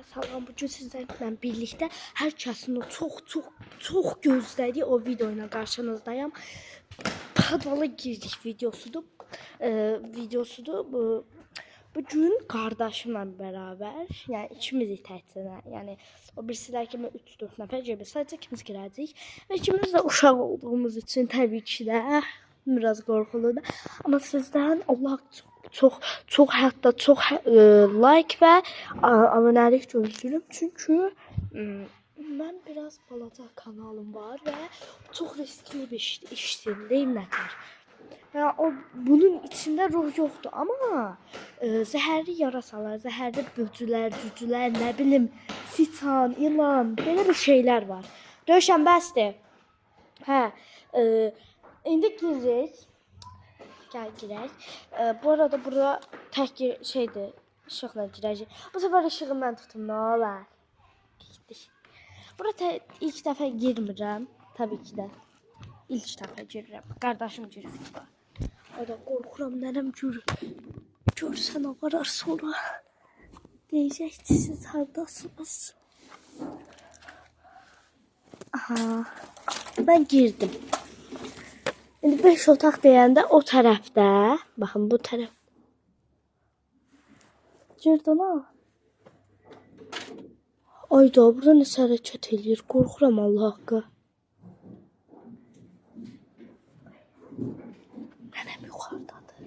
Salam, bugün sizlerlə birlikdə hər kəsin o çox gözlədiyi o video ilə qarşınızdayım. Padvala girdik videosudur. Bugün qardaşımla bərabər, yəni ikimiz təkcə, yəni o birisilər kimi 3-4 nəfər gibi sadəcə ikimiz girəcəyik və ikimiz də uşaq olduğumuz üçün təbii ki də biraz qorxuludur. Amma sizdən Allah çox hətta çox like və abunəlik gözləyirəm. Çünki mən biraz balaca kanalım var və çox riskli bir işdir, deyim nətər. Yəni bunun içində ruh yoxdur, amma zəhərli yarasalar, zəhərli böcülər, cücülər, nə bilim, siçan, ilan, belə bir şeylər var. Rövşən bəsdir. İndi giririk. Gəl girək. Bu arada burada tək şeydir, işıqla girəcək. Bu səfər işığı mən tutum, nə olar? Getdik. Burada ilk dəfə girmirəm, təbii ki də. İlk dəfə girirəm. Qardaşım girir. Orada qorxuram, nənəm görsən aparar sonra. Deyəcəkdir, siz hardasınız? Aha, mən girdim. İndi 5 otaq deyəndə o tərəfdə, baxın bu tərəf. Girdin ha? Ayda, burada nəsə hərəkət eləyir, qorxuram Allah haqqı. Nənəm yuxarıdadır.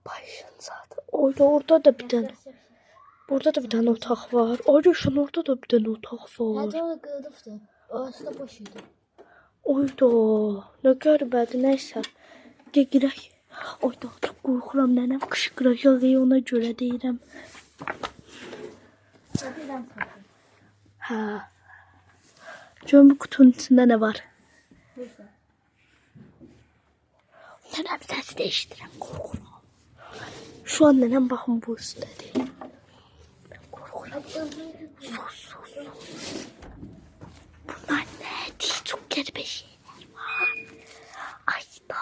Başın zaten. Ayda, orada da bir dənə. Burada da bir tane otaq var. Ayrıca orada da bir tane otaq var. Hadi o qırılıbdı. Orası da boş idi. Oyda, nə qəribədir, nəysə. Girək. Oyda, çox qorxuram, nənəm qışqıracaq, ona görə deyirəm. Hə. Görün bu kutunun içində nə var? Nənəm səsi dəyişdirəm, qorxuram. Şu an nənəm baxın bu üstədir. Sus. Bunlar nədir? Çox qəribə şeylər var. Ayda.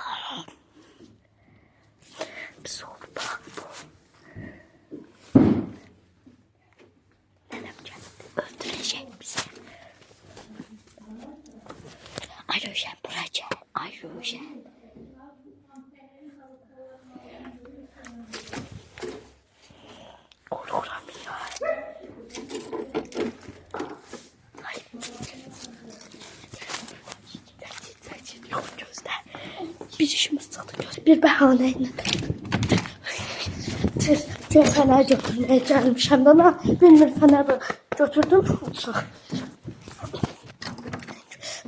Biz orada bu. Nənəm gəldi. Öldürəcək bizi. Ay Rövşən, bura gəl. Ay Rövşən. Qorxuram ya. Yok gözlə. Bir işimiz çatır göz. Bir bəhanə ilə. Gör fənər götürməyə gəlmişəm də. Bilmir fənər götürdüm. Uçaq.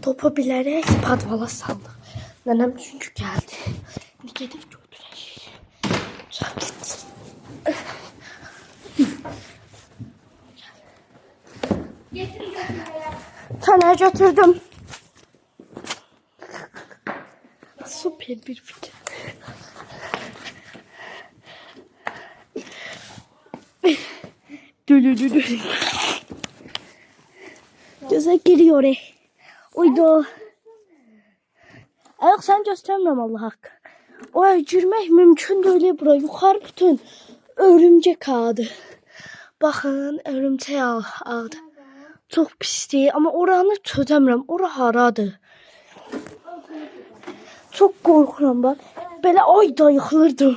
Topu bilərək padvala saldıq. Nənəm çünki gəldi. İndi gedib götürək. Uçaq getsin. Fənər götürdüm. Süper bir fikir. Dülü. Göze giriyor. Uydu. Yok sen göstermem Allah hakkı. O girmek mümkün değil bura. Yukarı bütün örümcek ağdı. Bakın örümcek ağdı. Çok pisdir ama oranı çözəmirəm. Ora haradır? Çok korkuram bak. Belə ayda yıxılırdım.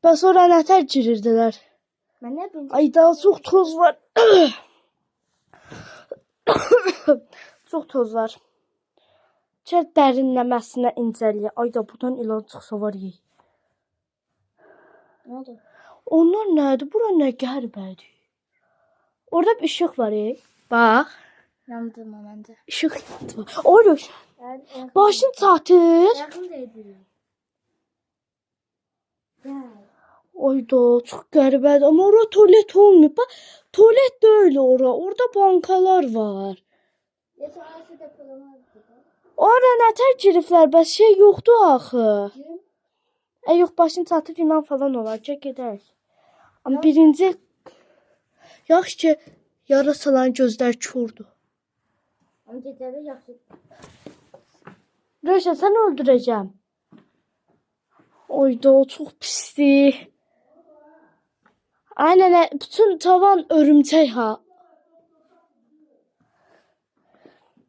Bəs ora nətər girirdilər? Mən nə bilim. Ayda çox toz var. Çox toz var. Çər dərinləməsinə incəliyə. Ayda buradan ilan çıxsa var yey. Nə oldu? Onlar nədir? Bura nə qəribədir? Orada bir işıq var Bax. Yandım məndə. İşıq var. Oy. Başın çatır. Yaxın deyildim. Ayda çox qəribədir. Amma ora tualet olmuyor. Bax, tualet deyil ora. Orada bankalar var. Ora nətər giriblər? Bəs şey yoxdur axı. Yox, başın çatır inan falan olacaq. Gedək. Amma birinci yaxşı ki yarasaların gözləri kördür. Amma gecədə yaxşı. Rövşən, sən öldürəcəm. Oy da o çok pisdir. Aynen bütün tavan örümcek ha.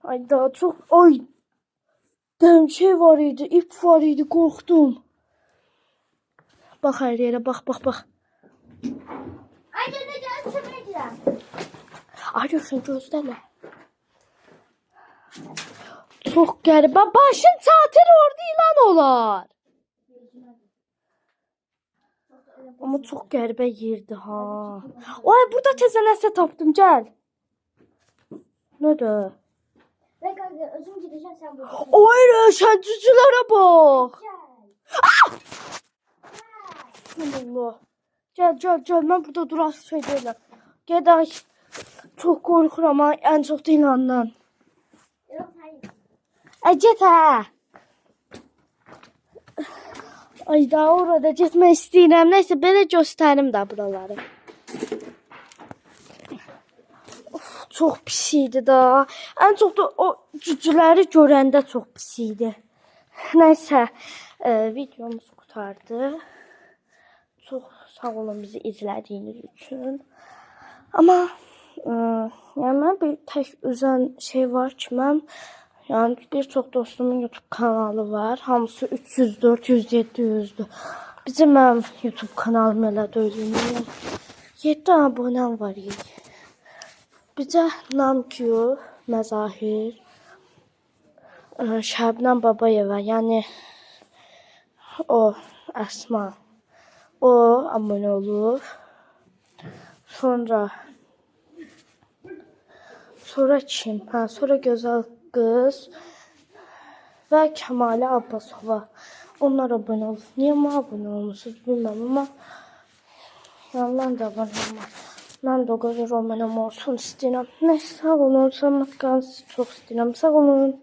Ay daha çok ay şey var idi, ip var idi, korktum. Bak her yere bak bak bak. Ay gel çöpüreceğim. Arıyorsun gözleme. Çok garibe. Başın çatır orada ilan olar. Ama çok garibe yerdi ha. Ay burada teze nəsə tapdım gel. Nədir? Ve kanka özüm gideceğim sen burada. Ay sen cücülere bak. Gel. Allah. Gel gel gel ben burada durası şey değilim. Gedək. Çok korkuram ha en çok da inandan. Yok hayır. Get hə. Ay daha orada getmək istəyirəm. Nəysə belə göstərim də buraları. Of, çox pis idi da. En çok da o cücüləri görəndə çox pis idi. Nəysə, videomuz qurtardı. Çox sağ olun bizi izlədiyiniz üçün. Amma yəni mən bir tək üzən şey var ki, mən yani bir çox dostumun YouTube kanalı var. Hamısı 300, 400, 700'dür. Bizim mənim YouTube kanalım elə deyil. 7 abunəm var. Bizə Namkyu, Məzahir, Şəbnəm Babayeva, yəni o Əsma. O abunə olur. Sonra kim? Ha, sonra Gözəl Qız və Kəmalə Abbasova. Onlar abunə olur. Niyə abunə olmusunuz bilməm amma yəni mən də abunə olmam. Mən də o qədər abunəm olsun istəyirəm. Nəysə sağ olun. Sağ olun. Çox istəyirəm. Sağ olun.